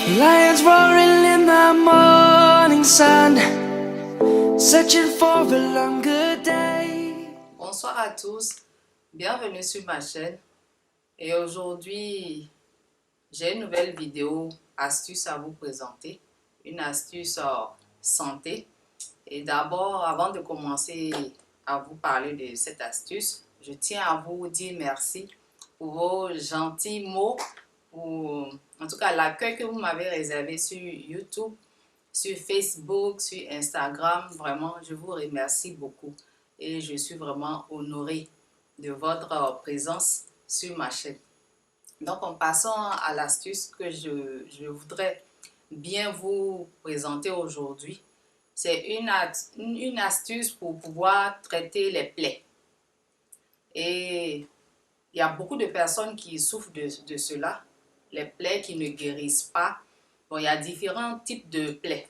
Lions roaring in the morning sun, searching for a longer day. Bonsoir à tous, bienvenue sur ma chaîne. Et aujourd'hui, j'ai une nouvelle vidéo astuce à vous présenter, une astuce santé. Et d'abord, avant de commencer à vous parler de cette astuce, je tiens à vous dire merci pour vos gentils mots, pour en tout cas l'accueil que vous m'avez réservé sur YouTube, sur Facebook, sur Instagram. Vraiment, je vous remercie beaucoup et je suis vraiment honorée de votre présence sur ma chaîne. Donc, en passant à l'astuce que je voudrais bien vous présenter aujourd'hui, c'est une astuce pour pouvoir traiter les plaies. Et il y a beaucoup de personnes qui souffrent de cela, les plaies qui ne guérissent pas. Bon, il y a différents types de plaies.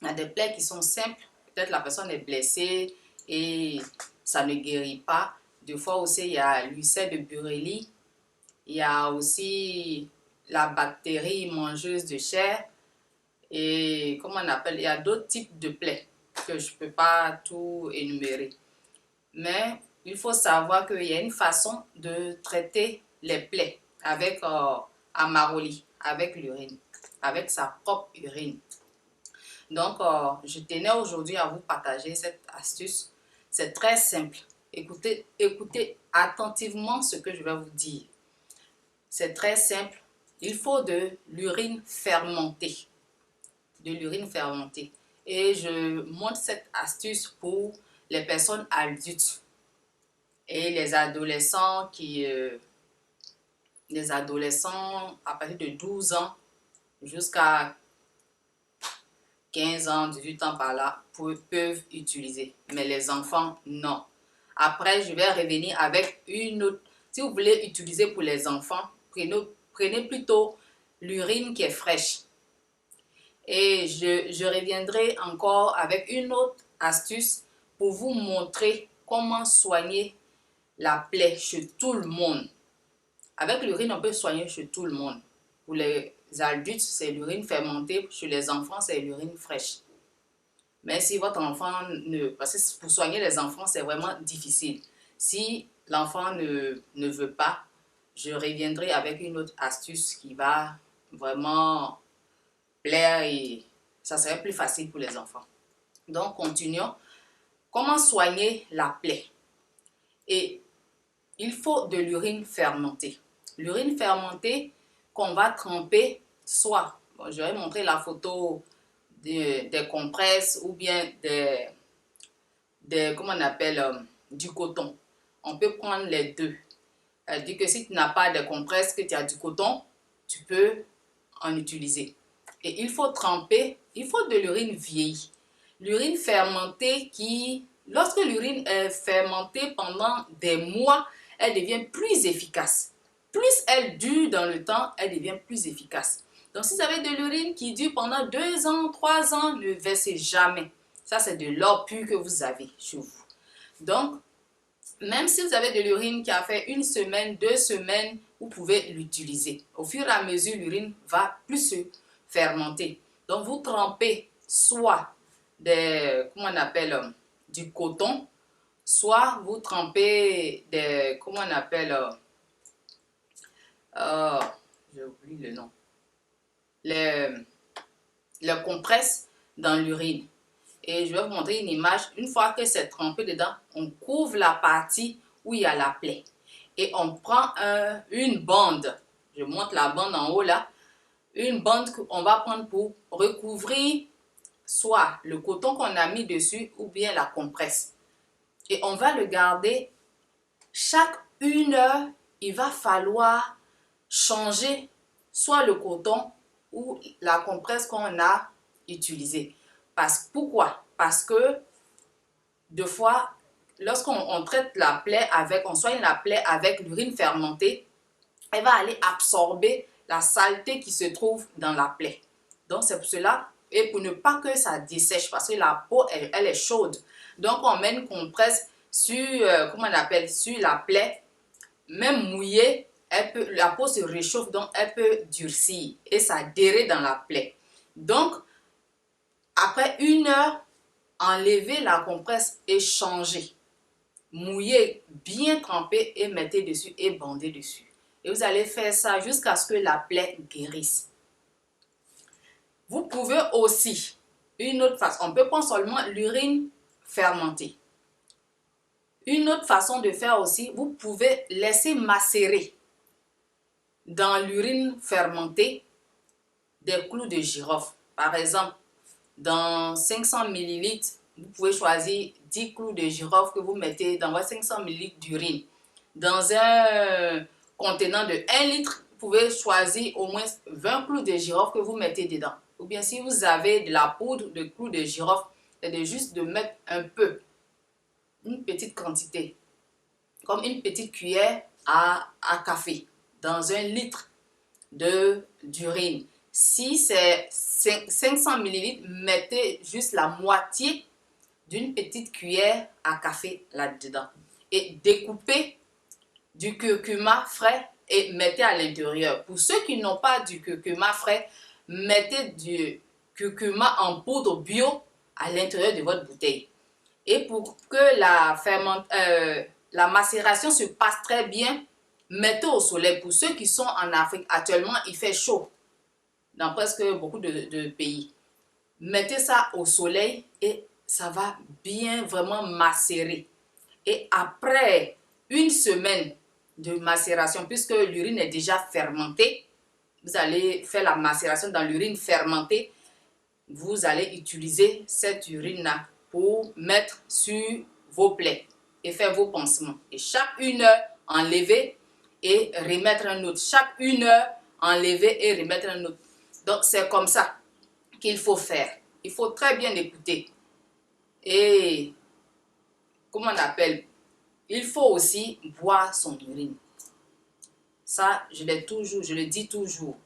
Il y a des plaies qui sont simples, peut-être la personne est blessée et ça ne guérit pas. Des fois aussi, il y a l'ulcère de Bureli, il y a aussi la bactérie mangeuse de chair et comment on appelle, il y a d'autres types de plaies que je ne peux pas tout énumérer. Mais il faut savoir qu'il y a une façon de traiter les plaies avec Amaroli, avec l'urine, avec sa propre urine. Donc, je tenais aujourd'hui à vous partager cette astuce. C'est très simple. Écoutez attentivement ce que je vais vous dire. C'est très simple. Il faut de l'urine fermentée. De l'urine fermentée. Et je montre cette astuce pour les personnes adultes et les adolescents les adolescents à partir de 12 ans jusqu'à 15 ans, 18 ans par là, peuvent utiliser. Mais les enfants, non. Après, je vais revenir avec une autre. Si vous voulez utiliser pour les enfants, prenez plutôt l'urine qui est fraîche. Et je reviendrai encore avec une autre astuce pour vous montrer comment soigner la plaie chez tout le monde. Avec l'urine, on peut soigner chez tout le monde. Pour les adultes, c'est l'urine fermentée. Chez les enfants, c'est l'urine fraîche. Mais si votre enfant ne... Parce que pour soigner les enfants, c'est vraiment difficile. Si l'enfant ne veut pas, je reviendrai avec une autre astuce qui va vraiment plaire et ça serait plus facile pour les enfants. Donc, continuons. Comment soigner la plaie? Et il faut de l'urine fermentée. L'urine fermentée qu'on va tremper, soit, bon, je vais montrer la photo des compresses ou bien comment on appelle, du coton. On peut prendre les deux. Elle dit que si tu n'as pas de compresses, que tu as du coton, tu peux en utiliser. Et il faut tremper, il faut de l'urine vieillie. L'urine fermentée qui, lorsque l'urine est fermentée pendant des mois, elle devient plus efficace. Plus elle dure dans le temps, elle devient plus efficace. Donc, si vous avez de l'urine qui dure pendant 2 ans, 3 ans, ne versez jamais. Ça, c'est de l'or pur que vous avez chez vous. Donc, même si vous avez de l'urine qui a fait 1 semaine, 2 semaines, vous pouvez l'utiliser. Au fur et à mesure, l'urine va plus se fermenter. Donc, vous trempez soit comment on appelle, du coton, soit vous trempez comment on appelle, j'ai oublié le nom, les compresses dans l'urine. Et je vais vous montrer une image. Une fois que c'est trempé dedans, on couvre la partie où il y a la plaie. Et on prend une bande. Je montre la bande en haut là. Une bande qu'on va prendre pour recouvrir soit le coton qu'on a mis dessus ou bien la compresse. Et on va le garder. Chaque 1 heure, il va falloir changer soit le coton ou la compresse qu'on a utilisée. Pourquoi? Parce que deux fois, lorsqu'on traite la plaie on soigne la plaie avec l'urine fermentée, elle va aller absorber la saleté qui se trouve dans la plaie. Donc c'est pour cela, et pour ne pas que ça dessèche, parce que la peau, elle est chaude. Donc on met une compresse sur, comment on appelle, sur la plaie, même mouillée, la peau se réchauffe, donc elle peut durcir et s'adhérer dans la plaie. Donc, après 1 heure, enlevez la compresse et changez. Mouillez, bien trempez et mettez dessus et bandez dessus. Et vous allez faire ça jusqu'à ce que la plaie guérisse. Vous pouvez aussi, une autre façon, on peut prendre seulement l'urine fermentée. Une autre façon de faire aussi, vous pouvez laisser macérer dans l'urine fermentée des clous de girofle. Par exemple, dans 500 ml, vous pouvez choisir 10 clous de girofle que vous mettez dans votre 500 ml d'urine. Dans un contenant de 1 litre, vous pouvez choisir au moins 20 clous de girofle que vous mettez dedans. Ou bien si vous avez de la poudre de clous de girofle, c'est juste de mettre un peu, une petite quantité, comme une petite cuillère à café dans 1 litre d'urine. Si c'est 500 ml, mettez juste la moitié d'une petite cuillère à café là-dedans. Et découpez du curcuma frais et mettez à l'intérieur. Pour ceux qui n'ont pas du curcuma frais, mettez du curcuma en poudre bio à l'intérieur de votre bouteille. Et pour que la macération se passe très bien, mettez au soleil. Pour ceux qui sont en Afrique, actuellement, il fait chaud dans presque beaucoup de pays. Mettez ça au soleil et ça va bien vraiment macérer. Et après 1 semaine de macération, puisque l'urine est déjà fermentée, vous allez faire la macération dans l'urine fermentée. Vous allez utiliser cette urine-là pour mettre sur vos plaies et faire vos pansements. Et chaque 1 heure, enlever et remettre un autre. Chaque 1 heure, enlever et remettre un autre. Donc, c'est comme ça qu'il faut faire. Il faut très bien écouter. Et, comment on appelle? Il faut aussi boire son urine. Ça, je le dis toujours.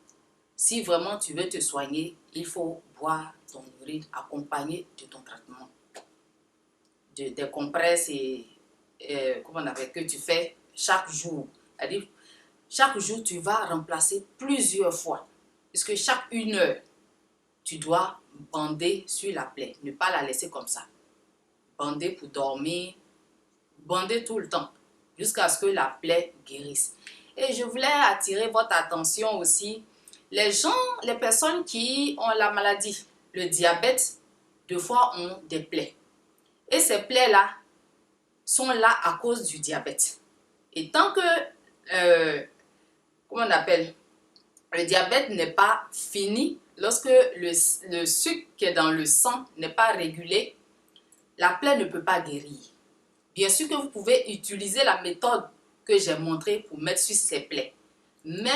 Si vraiment tu veux te soigner, il faut boire ton urine accompagné de ton traitement. Des compresses comment on appelle, que tu fais chaque jour. C'est-à-dire, chaque jour, tu vas remplacer plusieurs fois. Parce que chaque 1 heure, tu dois bander sur la plaie. Ne pas la laisser comme ça. Bander pour dormir. Bander tout le temps. Jusqu'à ce que la plaie guérisse. Et je voulais attirer votre attention aussi. Les personnes qui ont la maladie, le diabète, des fois ont des plaies. Et ces plaies-là sont là à cause du diabète. Et tant que, comment on appelle, le diabète n'est pas fini, lorsque le sucre qui est dans le sang n'est pas régulé, la plaie ne peut pas guérir. Bien sûr que vous pouvez utiliser la méthode que j'ai montrée pour mettre sur ces plaies. Mais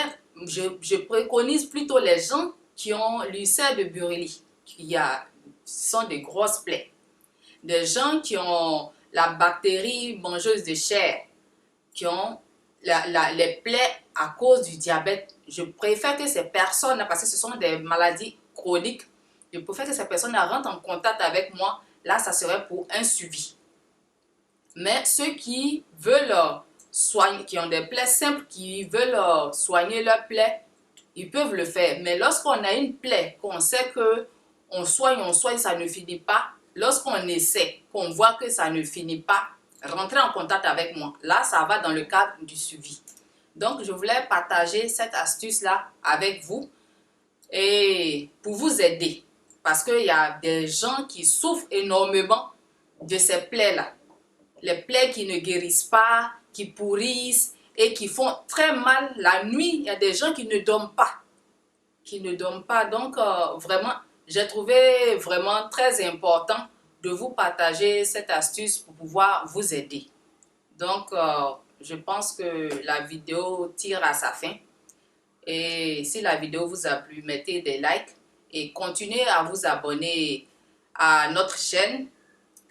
je préconise plutôt les gens qui ont l'ulcère de Bureli, ce sont des grosses plaies. Des gens qui ont la bactérie mangeuse de chair, qui ont les plaies à cause du diabète. Je préfère que ces personnes, parce que ce sont des maladies chroniques, je préfère que ces personnes rentrent en contact avec moi. Là, ça serait pour un suivi. Mais ceux qui veulent soigner, qui ont des plaies simples, qui veulent soigner leurs plaies, ils peuvent le faire. Mais lorsqu'on a une plaie, qu'on sait que on soigne, ça ne finit pas. Lorsqu'on essaie, qu'on voit que ça ne finit pas, rentrez en contact avec moi. Là, ça va dans le cadre du suivi. Donc, je voulais partager cette astuce-là avec vous et pour vous aider. Parce qu'il y a des gens qui souffrent énormément de ces plaies-là. Les plaies qui ne guérissent pas, qui pourrissent et qui font très mal la nuit. Il y a des gens qui ne dorment pas. Donc, vraiment, j'ai trouvé vraiment très important de vous partager cette astuce pour pouvoir vous aider. Donc, je pense que la vidéo tire à sa fin. Et si la vidéo vous a plu, mettez des likes et continuez à vous abonner à notre chaîne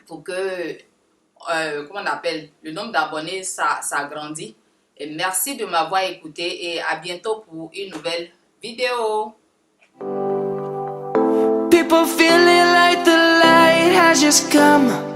pour que, comment on appelle, le nombre d'abonnés, ça grandit. Et merci de m'avoir écouté et à bientôt pour une nouvelle vidéo. People feeling like the light has just come.